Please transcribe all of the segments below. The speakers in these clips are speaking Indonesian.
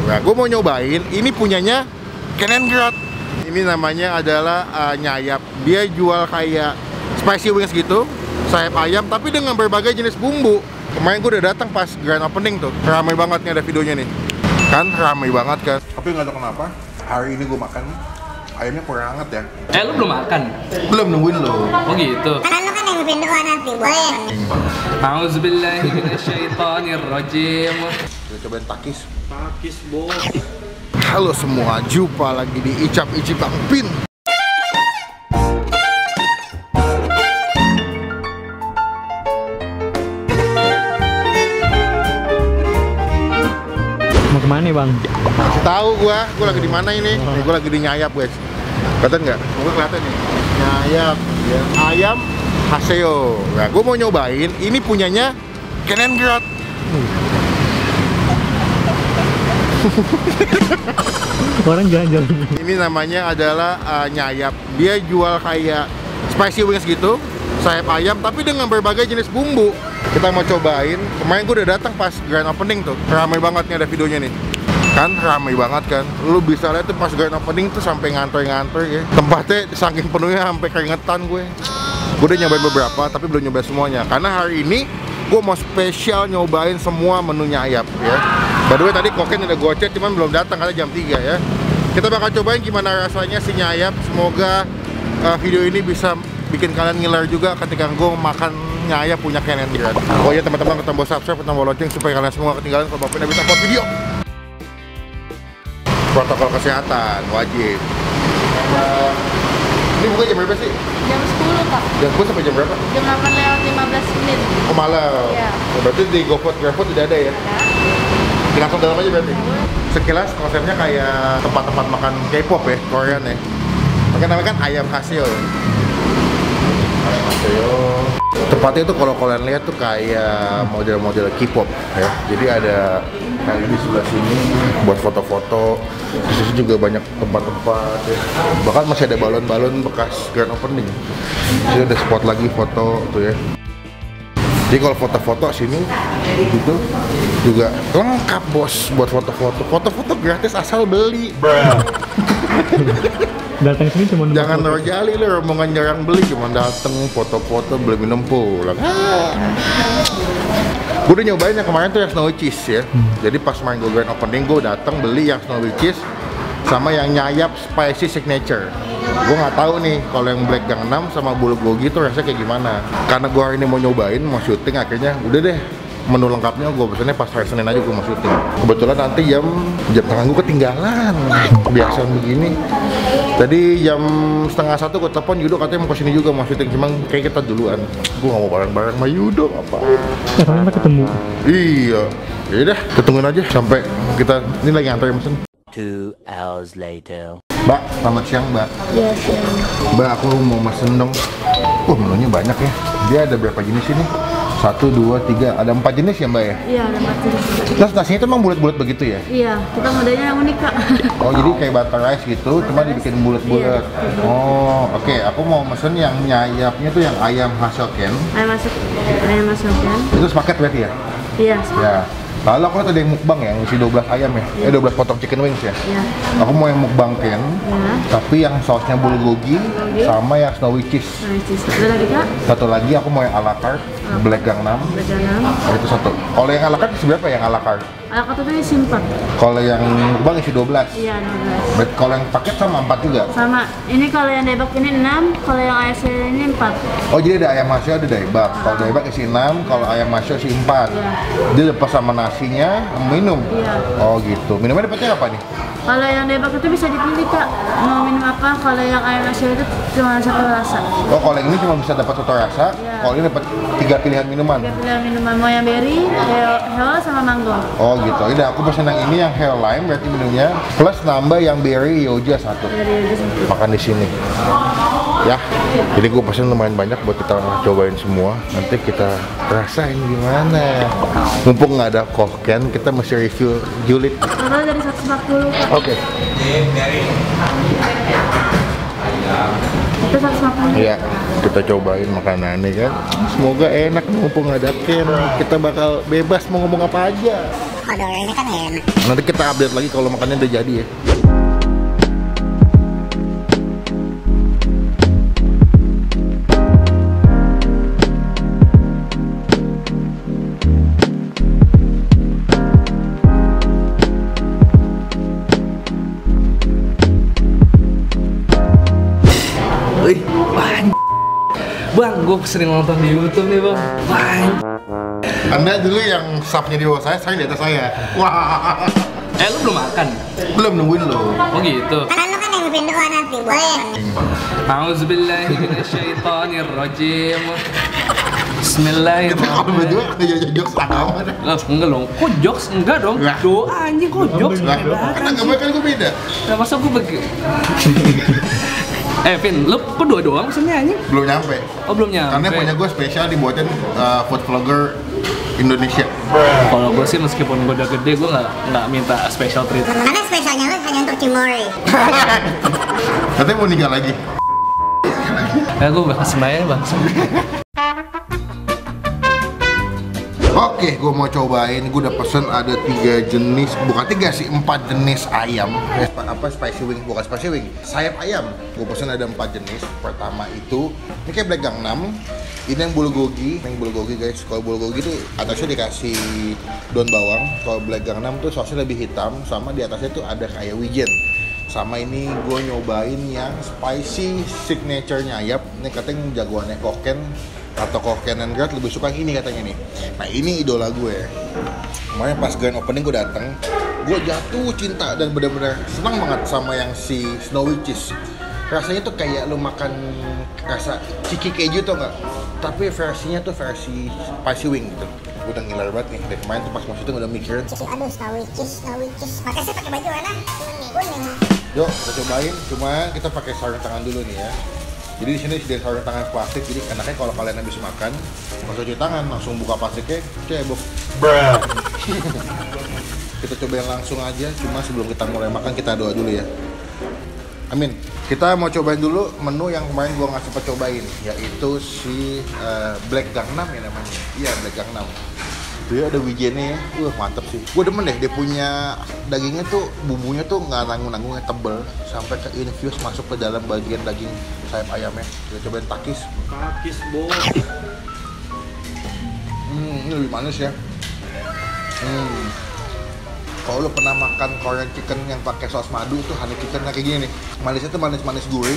Nah, gue mau nyobain. Ini punyanya Kenengrot. Ini namanya adalah nyayap. Dia jual kayak spicy wings gitu, sayap ayam, tapi dengan berbagai jenis bumbu. Kemarin gue udah datang pas grand opening tuh. Ramai banget nih, ada videonya nih. Kan ramai banget kan. Tapi nggak tahu kenapa hari ini gue makan ayamnya kurang hangat ya. Lu belum makan? Belum, nungguin lo. Oh gitu. Karena lu kan yang berdoa nanti, boleh. A'udzubillahi minasyaitonirrajim. Kita cobain takis. Takis, bos. Halo semua, jumpa lagi di Icap-Icip Bang Pin. Mau kemana nih bang? Kasih tahu gua lagi di mana ini? Nih, gua lagi di Nyayap guys. Kelihatan nggak? Gua kelihatan nih. Nyayap, ya. Ayam Haseo. Nah, gua mau nyobain. Ini punyanya Kenengrot. Orang jalan-jalan. Ini namanya adalah nyayap. Dia jual kayak spicy wings gitu, sayap ayam, tapi dengan berbagai jenis bumbu. Kita mau cobain. Kemarin gue udah datang pas grand opening tuh. Ramai banget nih, ada videonya nih. Kan ramai banget kan. Lu bisa lihat tuh pas grand opening tuh sampai ngantor-ngantor ya. Tempatnya saking penuhnya sampai keringetan gue. Gue udah nyobain beberapa, tapi belum nyobain semuanya. Karena hari ini gue mau spesial nyobain semua menu nyayap ya. By the way, tadi Koken udah gocet, cuman belum datang karena jam 3 ya. Kita bakal cobain gimana rasanya si nyayap. Semoga video ini bisa bikin kalian ngiler juga ketika gue makan nyayap punya Kenengrot. Oh ya teman-teman, tombol subscribe, tombol lonceng supaya kalian semua ketinggalan kalau Bapak bisa upload video. Protokol kesehatan wajib. Ini buka jam berapa sih? Jam 10 Pak. Jam 10 sampai jam berapa? Jam 8:15. Oh malam. Iya. Oh, berarti di GoFood, GrabFood tidak ada ya? Langsung dalam aja berarti. Sekilas konsepnya kayak tempat-tempat makan K-pop ya, Korean ya. Makanya namanya kan ayam Haseo. Ayam Haseo. Tempatnya itu kalau kalian lihat tuh kayak model-model K-pop ya. Jadi ada kayak di sebelah sini buat foto-foto. Di sini juga banyak tempat-tempat ya. Bahkan masih ada balon-balon bekas grand opening. Jadi ada spot lagi foto tuh ya. Jadi kalau foto-foto sini gitu juga lengkap bos buat foto-foto. Foto-foto gratis asal beli. Datang sini cuma Jangan rojali lo, rombongan jarang beli, cuma dateng foto-foto beli minum pulang. Gue udah nyobain yang kemarin tuh yang snowy cheese ya. Jadi pas main gue grand opening gue dateng beli yang snowy cheese sama yang nyayap spicy signature. Gue nggak tahu nih kalau yang black Gangnam sama bulgogi tuh rasanya kayak gimana. Karena gue hari ini mau nyobain, mau syuting, akhirnya udah deh menu lengkapnya gue pesannya pas hari Senin aja gue mau syuting. Kebetulan nanti jam tengah gue ketinggalan. Biasa begini. Tadi jam 12:30 gue telepon Yudo katanya mau kesini juga mau syuting, cuman kayak kita duluan. Gue nggak mau bareng-bareng sama Yudo apa? Karena kita ketemu. Iya. Yaudah, kita tungguin aja sampai kita ini lagi nganter mesen. 2 hours later. Mbak, selamat siang Mbak. Iya, siang. Mbak, aku mau mesen dong. Menunya banyak ya. Dia ada berapa jenis ini? 1, 2, 3, ada 4 jenis ya Mbak ya? Iya, ada 4 jenis. Terus nasinya itu emang bulat-bulat begitu ya? Iya, kita modelnya yang unik Kak. Oh, jadi kayak butter rice gitu, cuma dibikin bulat-bulat. Iya. Oh, oke. Aku mau mesen yang nyayapnya tuh yang ayam Hasoken. Ayam masuk kan? Itu sepaket berarti ya? Iya. Ya. Lalu aku lihat ada yang mukbang ya, yang isi 12 ayam ya? 12 potong chicken wings ya? Iya. Aku mau yang mukbang Ken, Ya. tapi yang sausnya bulgogi sama yang snowy cheese. Nah, ada lagi Kak? Satu lagi aku mau yang ala carte, black Gangnam. Berjalan. Itu satu. Kalau yang ala carte isi berapa yang ala carte? Ala-kata tuh isi 4. Kalau yang mukbang isi 12. Iya, 12. Kalau yang paket sama 4 juga? Sama, ini kalau yang debak ini 6, kalau yang ASC ini 4. Oh, jadi ada ayam masyo, ada daebak. Kalau daebak isi 6, kalau ayam masyo isi 4. Iya. Dia lepas sama nasinya, minum? Iya. Oh gitu. Minumnya dapetnya apa nih? Kalau yang debak itu bisa dipilih Kak, mau minum apa. Kalau yang ayam ASC itu cuma satu rasa. Oh, kalau yang ini cuma bisa dapat satu rasa. Iya. Kalau ini dapat 3 pilihan minuman. 3 pilihan minuman, mau yang berry, heo sama mango. Oh gitu. Udah aku pesen yang ini yang hell lime berarti minumnya plus nambah yang berry yoja 1. Dari satu. Makan di sini. Ya. Jadi gue pesen lumayan banyak buat kita cobain semua. Nanti kita rasain gimana. Mumpung nggak ada Koken, kita mesti review julid. Total dari 140 Kak. Oke. Itu 150. Iya, kita cobain makanannya kan. Semoga enak mumpung ada Ken. Kita bakal bebas mau ngomong apa aja. Odol ini kan enak. Nanti kita update lagi kalau makannya udah jadi ya. Wih, Bang, gue sering nonton di YouTube nih, Bang. Anda dulu yang subnya di bawah saya di atas saya. Wah. Lu belum makan? Belum, nungguin lo. Oh gitu. Kan lu kan yang mimpin doa nanti, boy. A'udzubillahi minasyaitonirrajim. Kita Bismillahirrahmanirrahim. kalau berdua kayak jokes agama deh. Enggak dong. Kok jokes? Enggak dong. Lah. Doa anjing kok jokes? Lah, kan agama kan gue beda. Nah, masa gue Vin, lu kok dua doang maksudnya anjing? Belum nyampe. Oh, belum nyampe. Karena punya gue spesial dibuatin food vlogger Indonesia. Kalau gue sih meskipun gue udah gede, gue nggak minta special treat. Karena spesialnya lu hanya untuk Cimori. Katanya mau nikah lagi. Gue bahas sebenarnya bang. Oke, gue mau cobain. Gue udah pesen ada 3 jenis, bukan 3 sih, 4 jenis ayam. Apa spicy wing? Bukan spicy wing, sayap ayam. Gue pesen ada 4 jenis. Pertama itu, ini kayak black gangnam. Ini yang bulgogi, guys. Kalau bulgogi tuh atasnya dikasih daun bawang. Kalau black gangnam tuh sausnya lebih hitam, sama di atasnya tuh ada kayak wijen. Sama ini gue nyobain yang spicy signature-nya ayam. Ini katanya jagoannya Koken atau Koken and Grad lebih suka yang ini katanya nih. Nah ini idola gue. Kemarin pas grand opening gue dateng, gue jatuh cinta dan benar-benar senang banget sama yang si Snowy Cheese. Rasanya tuh kayak lu makan rasa ciki keju tuh nggak? Tapi versinya tuh versi spicy wing gitu. Gue udah ngiler banget nih. Dari kemarin tuh pas masuk itu udah mikirin. Aduh, Snowy Cheese. Makasih pakai baju mana? Kuning. Yuk kita cobain. Cuma kita pakai sarung tangan dulu nih ya. Jadi di sini disediain sarung tangan plastik. Jadi enaknya kalau kalian habis makan, nggak usah cuci tangan, langsung buka plastiknya, cebok. Kita cobain langsung aja. Cuma sebelum kita mulai makan kita doa dulu ya. Amin. Kita mau cobain dulu menu yang kemarin gua nggak sempat cobain, yaitu si Black Gangnam ya namanya. Iya, Black Gangnam. Dia ada wijennya ya, mantep sih. Gue demen deh, dia punya dagingnya tuh, bumbunya tuh nggak nanggung-nanggungnya, tebel sampai ke infuse masuk ke dalam bagian daging sayap ayamnya. Kita cobain takis. Takis bos. Ini lebih manis ya. Kalau lo pernah makan Korean chicken yang pakai saus madu tuh honey chicken kayak gini nih. Manisnya tuh manis-manis gurih.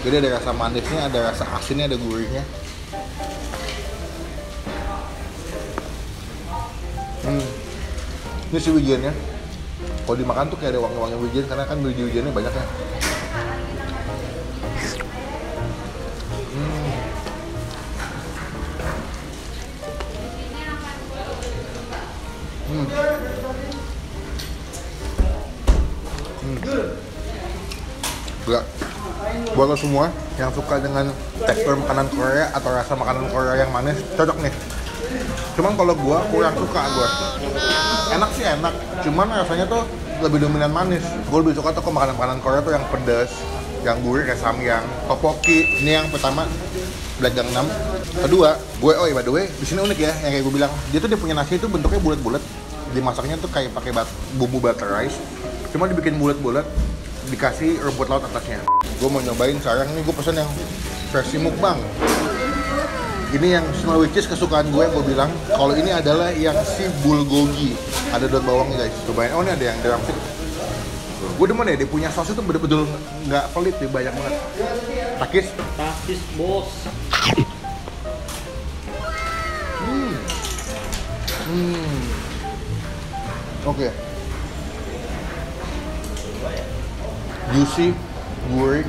Jadi ada rasa manisnya, ada rasa asinnya, ada gurihnya. Ini si wijennya. Kalau dimakan tuh kayak ada wangi-wangi wijen karena kan biji wijennya banyak ya. Enggak. Buat lo semua yang suka dengan tekstur makanan Korea atau rasa makanan Korea yang manis, cocok nih. Cuman kalau gua kurang suka gua. Enak sih enak, cuman rasanya tuh lebih dominan manis. Gua lebih suka tuh ke makanan-makanan Korea tuh yang pedas, yang gurih kayak samyang, tteokbokki. Ini yang pertama, Black Gangnam. Kedua, gue by the way, di sini unik ya, yang kayak gue bilang, dia punya nasi itu bentuknya bulat-bulat. Dimasaknya tuh kayak pakai bumbu butter rice. Cuma dibikin bulat-bulat, dikasih rumput laut atasnya. Gue mau nyobain sekarang nih, gue pesen yang versi mukbang. Ini yang Snowy Cheese kesukaan gue yang gue bilang. Kalau ini adalah yang si bulgogi. Ada daun bawangnya guys. Cobain. Oh ini ada yang drumstick. Gue demen ya, dia punya saus itu betul-betul nggak pelit deh, banyak banget. Takis. Takis bos. Oke. Juicy, gurih.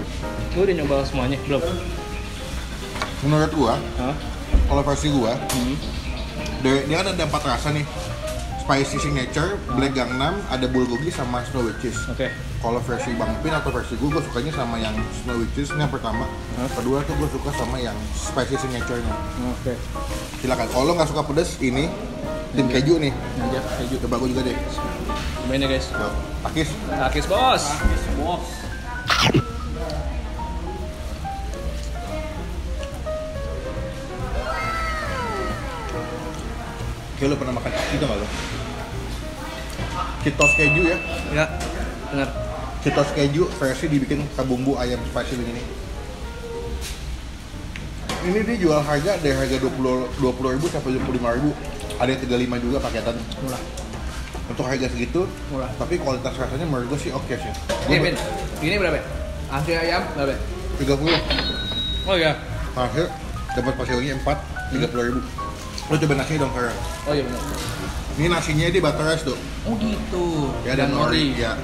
Lu udah nyoba semuanya belum? Menurut gua, Hah? kalau versi gua, dia kan ada 4 rasa nih. Spicy signature, Black Gangnam, ada bulgogi sama Snowy Cheese. Oke. Kalau versi Bang Pin atau versi gua sukanya sama yang Snowy Cheese ini yang pertama. Kedua tuh gua suka sama yang spicy signature-nya. Oke. Silakan. Kalau lo nggak suka pedas, ini tim keju nih. Aja keju. Coba gua juga deh. Cobain ya guys. Tuh, Takis. Takis bos. Takis bos. Kayak lu pernah makan gitu nggak lo? Cheetos keju ya? Ya, benar. Cheetos keju versi dibikin pakai bumbu ayam spicy begini. Ini dia jual harga dari harga 20.000 sampai 25.000. Ada yang 35 juga paketan. Murah. Untuk harga segitu, Murah. tapi kualitas rasanya menurut gue sih oke sih. Ini Vin, ini berapa? Nasi ayam berapa? 30. Oh iya. Akhir dapat pasiennya 4, 30.000. Lo coba nasinya dong sekarang. Oh iya benar. Ini nasinya di butter rice tuh. Oh gitu. Ya dan nori ya.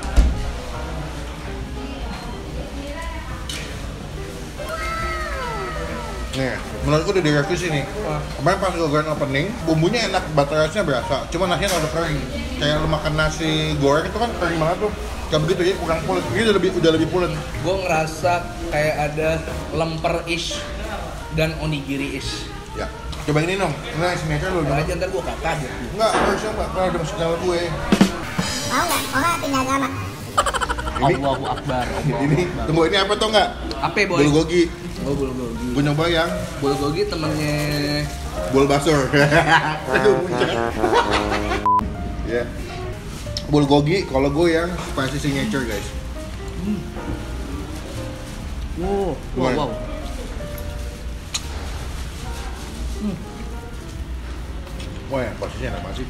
Nih, menurutku udah direvisi nih. Kemarin pas gue grand opening, bumbunya enak, butter rice-nya berasa. Cuma nasinya terlalu kering. Kayak lu makan nasi goreng itu kan kering banget tuh. Gak begitu ya, kurang pulen. Ini udah lebih pulen. Gue ngerasa kayak ada lemper-ish dan onigiri-ish. Ya. Coba ini dong. Ini signature lu. Ntar aja ntar gue kaget. Enggak, harus coba. Kalau ada masuk channel gue. Mau nggak? Mau nggak pindah agama? Ini, Allahu Akbar. ini, tunggu ini apa tau nggak? Apa boy? Bulgogi. Oh bulgogi. Gue nyoba yang Bulgogi temennya. bol basur. Aduh, muncul. Ya. Bulgogi, kalau gue yang spicy signature guys. Wow, Gimana? wow. Wah, ya, posisinya enak banget sih.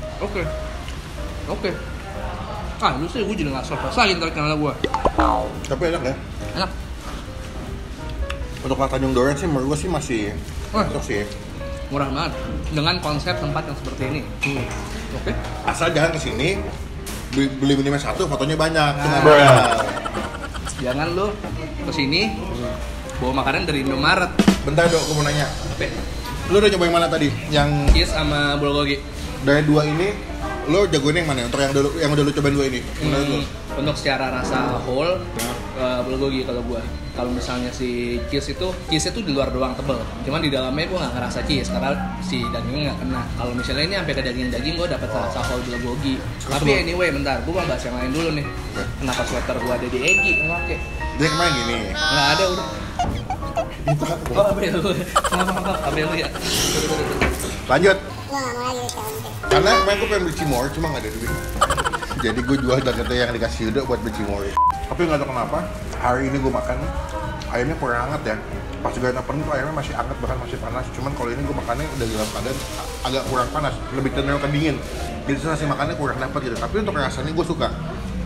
Oke. Ah, lu sih gue jadi nggak selesai ntar channel gue. Tapi enak ya. Enak. Untuk Tanjung Duren sih menurut gue sih masih Wah. masuk sih. Murah banget. Dengan konsep tempat yang seperti ini. Oke. Asal jangan kesini beli minimal satu, fotonya banyak. Itu nggak Nah. bakal. Jangan lu kesini bawa makanan dari Indomaret. Bentar dok, gue mau nanya. Lu udah coba yang mana tadi? Yang Cheese sama bulgogi. dari dua ini, lu jagoin yang mana? Untuk yang udah lu cobain dua ini? Menurut lu? Untuk secara rasa whole, bulgogi kalau gua. Kalau misalnya si cheese itu di luar doang tebel. Cuman di dalamnya gua nggak ngerasa cheese karena si dagingnya nggak kena. Kalau misalnya ini sampai ke daging gua dapat rasa whole bulgogi. Tapi anyway, bentar, gua mau bahas yang lain dulu nih. Kenapa sweater gua ada di Egi nggak? Dia kemarin gini. Nggak ada udah. Oh, Abel. Maaf, Abel ya. Lanjut. Lo nggak mau lagi gitu. Karena kemarin gue pengen beli cimor, cuma nggak ada duit. Jadi gue jual daging yang dikasih Yuda buat beli cimor. Tapi nggak tahu kenapa, hari ini gue makan ayamnya kurang hangat ya. Pas gue open tuh ayamnya masih hangat, bahkan masih panas. Cuman kalau ini gue makannya udah dalam keadaan agak kurang panas, lebih cenderung ke dingin. Jadi nasi makannya kurang dapat gitu. Tapi untuk rasanya gue suka.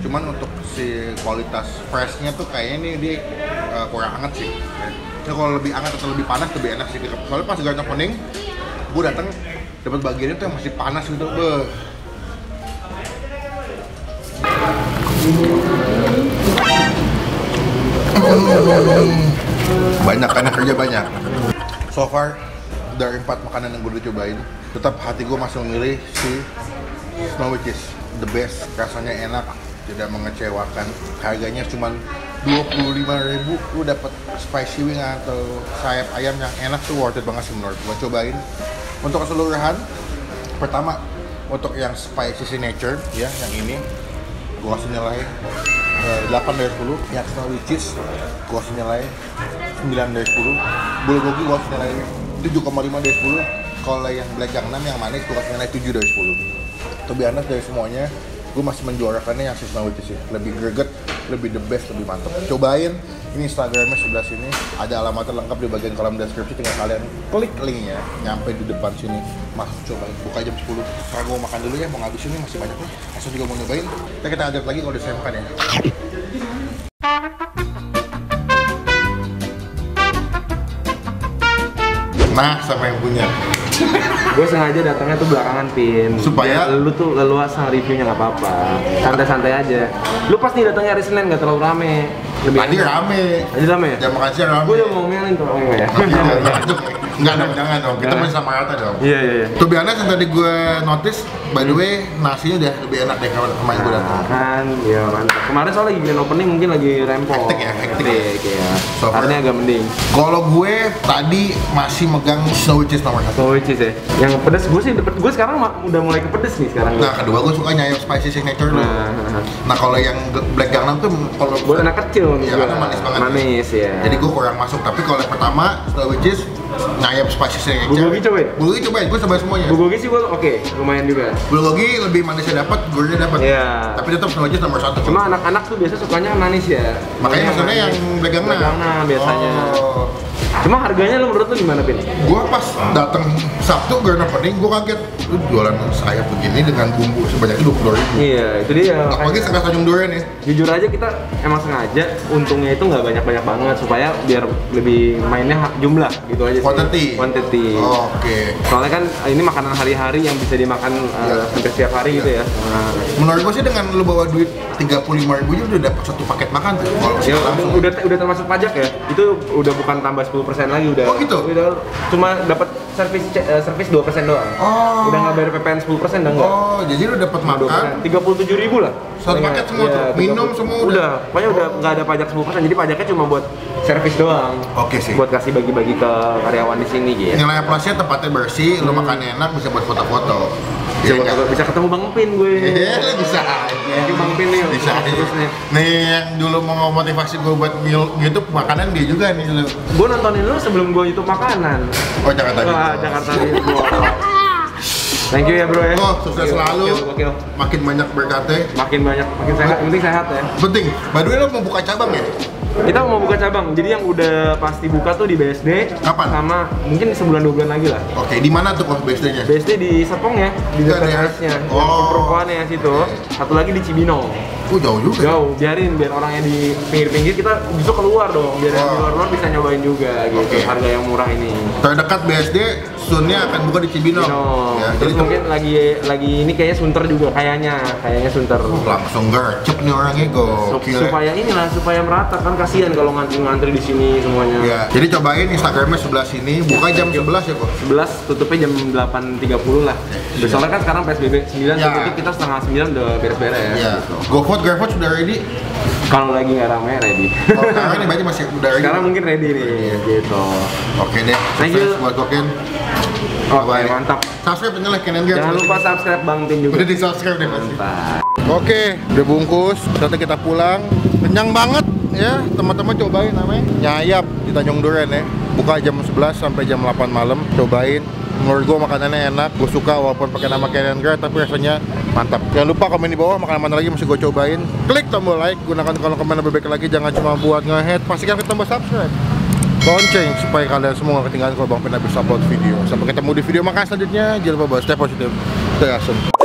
Cuman untuk si kualitas freshnya tuh kayaknya nih dia kurang hangat sih. Ya kalau lebih hangat atau lebih panas lebih enak sih. Soalnya pas gue opening, gue datang dapat bagian itu yang masih panas gitu. Banyak karena kerja banyak. So far dari 4 makanan yang gue udah cobain, tetap hati gue masih memilih si Snowy Cheese, the best. Rasanya enak, tidak mengecewakan. Harganya cuma 25.000, lu dapat spicy wing atau sayap ayam yang enak tuh worth it banget sih menurut gue. Cobain. Untuk keseluruhan, pertama untuk yang spicy signature ya, yang ini gue kasih nilai 8 dari 10. Yang Snowy Cheese gue kasih nilai 9 dari 10. Bulgogi gue kasih nilai 7,5 dari 10. Kalau yang Black Gangnam yang manis gue kasih nilai 7 dari 10. To be honest, dari semuanya gue masih menjuarakannya yang si Snowy Cheese sih. Lebih greget, lebih the best, lebih mantap. Cobain. Ini Instagramnya sebelah sini, ada alamatnya lengkap di bagian kolom deskripsi. Tinggal kalian klik linknya, nyampe di depan sini. Masuk, cobain, buka jam 10. Sekarang gue mau makan dulu ya, mau ngabisin nih, masih banyak nih. Asal juga mau nyobain. Kita update lagi kalau udah saya makan ya. Nah, sama yang punya. Gue sengaja datangnya tuh belakangan, Pin. Supaya? Biar lu tuh leluasa reviewnya nggak apa-apa. Santai-santai aja. Lu pasti datangnya hari Senin nggak terlalu rame. Tadi rame. Tadi rame ya? Jam makan siang rame. Gue udah mau ngomelin tuh orangnya ya. Enggak dong, jangan dong. Kita masih sama rata dong. Iya. Tuh be honest, yang tadi gue notice, by the way, nasinya udah lebih enak deh kalau kemarin gue datang. Kan, ya mantap. Kemarin soalnya lagi grand opening mungkin lagi rempong. Hektik ya, hektik ya. So far. Artinya agak mending. Kalau gue tadi masih megang Snowy Cheese nomor 1. So which is ya. Yang pedas gue sih, gue sekarang udah mulai ke pedas nih sekarang. Nah, kedua gue suka nyayap spicy signature dulu. Nah, kalau yang Black Gangnam tuh kalau buat anak kecil ya, karena manis banget. Manis ya. Jadi gue kurang masuk. Tapi kalau yang pertama Snowy Cheese Nyayap spasiesnya kayak Bulgogi cobain? Bulgogi cobain, gue cobain semuanya. Bulgogi sih gua oke, lumayan juga. Bulgogi lebih manisnya dapat, gurihnya dapat. Iya. Tapi tetap Snow Jazz nomor 1. Cuma anak-anak tuh biasa sukanya manis ya. Makanya maksudnya yang Blegangna. Blegangna biasanya. Oh. Cuma harganya lu menurut lu gimana, Pin? Gua pas datang Sabtu Garden Opening, gua kaget. Lu jualan sayap begini dengan bumbu sebanyak 22.000. Iya, itu dia. Apalagi sekelas Tanjung Duren ya. Jujur aja kita emang sengaja untungnya itu nggak banyak-banyak banget supaya biar lebih mainnya jumlah gitu aja sih. Quantity. Oh, oke. Soalnya kan ini makanan hari-hari yang bisa dimakan hampir setiap hari gitu ya. Nah, Menurut gua sih dengan lu bawa duit 35.000 aja udah dapat satu paket makan tuh. Kalau ya, langsung. udah termasuk pajak ya. Itu udah bukan tambah 10% lagi udah. Oh, gitu? Udah cuma dapat servis 2% doang. Oh. Udah nggak bayar PPN 10% dah enggak. Oh, jadi lu dapat makan 37.000 lah. satu paket semua tuh. Minum semua udah. Pokoknya udah nggak ada pajak 10%. Jadi pajaknya cuma buat servis doang. Oke sih. Buat kasih bagi-bagi ke karyawan di sini gitu. Nilai plusnya tempatnya bersih, lu makannya enak, bisa buat foto-foto. Bisa, Iya nggak? bisa ketemu Bang Pin gue. Iya, lu bisa aja. Thank you Bang Pin nih. Bisa aja. Terus nih. Nih yang dulu mau motivasi gue buat YouTube makanan dia juga nih lu. Gue nontonin lu sebelum gue YouTube makanan. Oh, Jakarta Big Wah, Boss. Jakarta Big Boss. Thank you ya bro ya. Oh, sukses selalu. Gokil. Makin banyak berkatnya. Makin banyak, makin sehat. Yang penting sehat ya. Penting. By the way, lu mau buka cabang ya? Kita mau buka cabang. Jadi yang udah pasti buka tuh di BSD. Kapan? Sama mungkin sebulan 2 bulan lagi lah. Oke, di mana tuh kok BSD-nya? BSD di Serpong ya, di Bukan dekat ya? Aisnya, Oh. yang perempuannya situ. Satu lagi di Cibinong. Oh, jauh juga. Jauh, biarin biar orangnya di pinggir-pinggir, kita justru keluar dong, biar yang di luar-luar bisa nyobain juga gitu. Oke. Harga yang murah ini. Terdekat BSD, soon-nya akan buka di Cibinong. Cibinong. Ya, Terus jadi mungkin lagi ini kayaknya Sunter juga, kayaknya Sunter. langsung gercep nih orangnya gokil. Supaya merata kan, kasihan kalau ngantri di sini semuanya. Ya, jadi cobain Instagramnya sebelah sini, buka jam 11 ya kok. 11 tutupnya jam 8.30 lah. Soalnya kan sekarang PSBB 9 Ya. tutup, kita setengah 9 udah beres-beres. Ya, Gitu. GoFood sudah ready. Kalau lagi nggak rame ready. Oh, sekarang nih berarti masih udah ready. Sekarang mungkin ready nih, gitu. Oke deh. Thank sukses you. buat Goken. Oke, Bye. mantap. Subscribe channel Ken and Girls. Jangan lupa subscribe Bang Tin juga. Udah di subscribe deh pasti. Mantap. Oke, udah bungkus. Saatnya kita pulang. Kenyang banget ya, teman-teman cobain namanya Nyayap di Tanjung Duren ya. Buka jam 11 sampai jam 8 malam. Cobain. Menurut gue makanannya enak, gue suka walaupun pakai nama Ken and Girls, tapi rasanya mantap. Jangan lupa komen di bawah makanan mana lagi mesti gue cobain. Klik tombol like, gunakan kolom komen lebih baik lagi. Jangan cuma buat nge-head, pastikan klik tombol subscribe. Lonceng supaya kalian semua gak ketinggalan kalau Bang Pin habis upload video. Sampai ketemu di video makan selanjutnya. Jangan lupa stay positif, stay awesome.